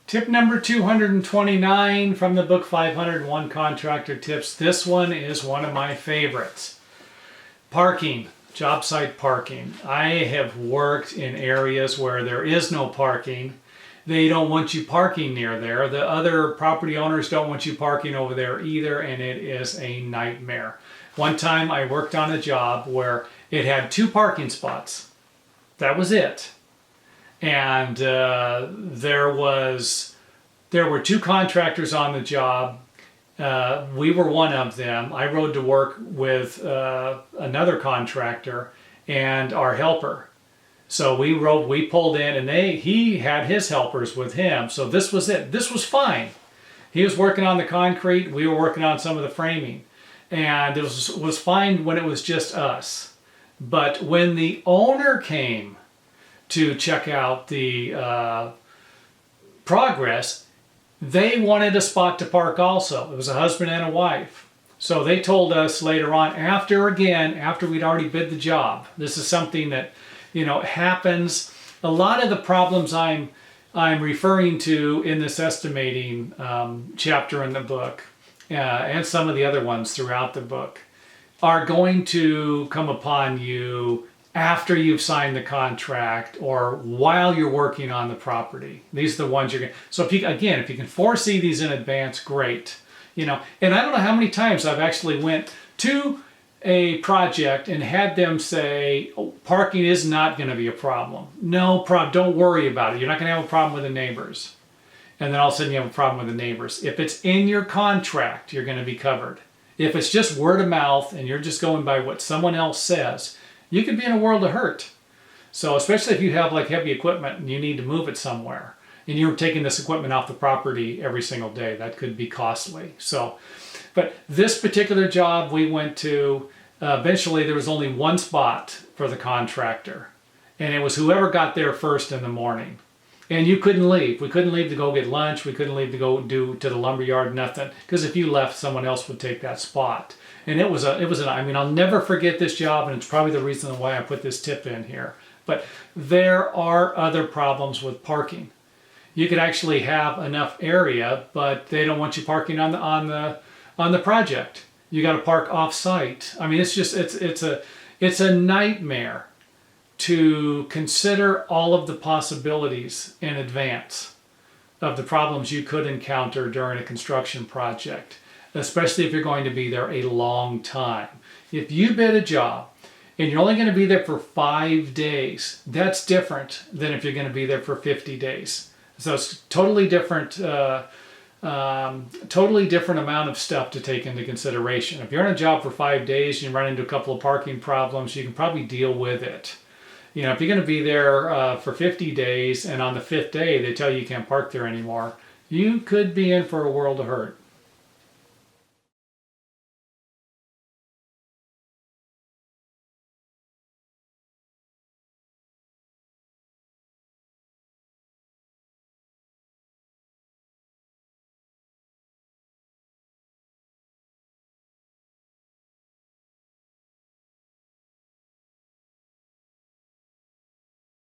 Tip number 229 from the book 501 Contractor Tips. This one is one of my favorites. Parking, job site parking. I have worked in areas where there is no parking. They don't want you parking near there. The other property owners don't want you parking over there either, and it is a nightmare. One time I worked on a job where it had 2 parking spots. That was it. And there were 2 contractors on the job. We were one of them. I rode to work with another contractor and our helper. So we pulled in, and he had his helpers with him. So this was it. This was fine. He was working on the concrete. We were working on some of the framing. And it was fine when it was just us. But when the owner came to check out the progress, they wanted a spot to park also. It was a husband and a wife. So they told us later on, after we'd already bid the job. This is something that, happens. A lot of the problems I'm referring to in this estimating chapter in the book, and some of the other ones throughout the book, are going to come upon you after you've signed the contract or while you're working on the property. These are the ones you're going to... So if you can foresee these in advance, great. And I don't know how many times I've actually went to a project and had them say, oh, parking is not going to be a problem. No problem. Don't worry about it. You're not going to have a problem with the neighbors. And then all of a sudden you have a problem with the neighbors. If it's in your contract, you're going to be covered. If it's just word of mouth and you're just going by what someone else says, you could be in a world of hurt. So especially if you have like heavy equipment and you need to move it somewhere and you're taking this equipment off the property every single day, that could be costly. So, but this particular job we went to, eventually there was only one spot for the contractor, and it was whoever got there first in the morning. And you couldn't leave. We couldn't leave to go get lunch. We couldn't leave to go to the lumber yard, nothing. Because if you left, someone else would take that spot. And I'll never forget this job, and it's probably the reason why I put this tip in here. But there are other problems with parking. You could actually have enough area, but they don't want you parking on the project. You got to park off-site. I mean, it's a nightmare to consider all of the possibilities in advance of the problems you could encounter during a construction project, especially if you're going to be there a long time. If you bid a job and you're only going to be there for 5 days, that's different than if you're going to be there for 50 days. So it's totally different amount of stuff to take into consideration. If you're on a job for 5 days and you run into a couple of parking problems, you can probably deal with it. If you're going to be there for 50 days and on the 5th day they tell you can't park there anymore, you could be in for a world of hurt.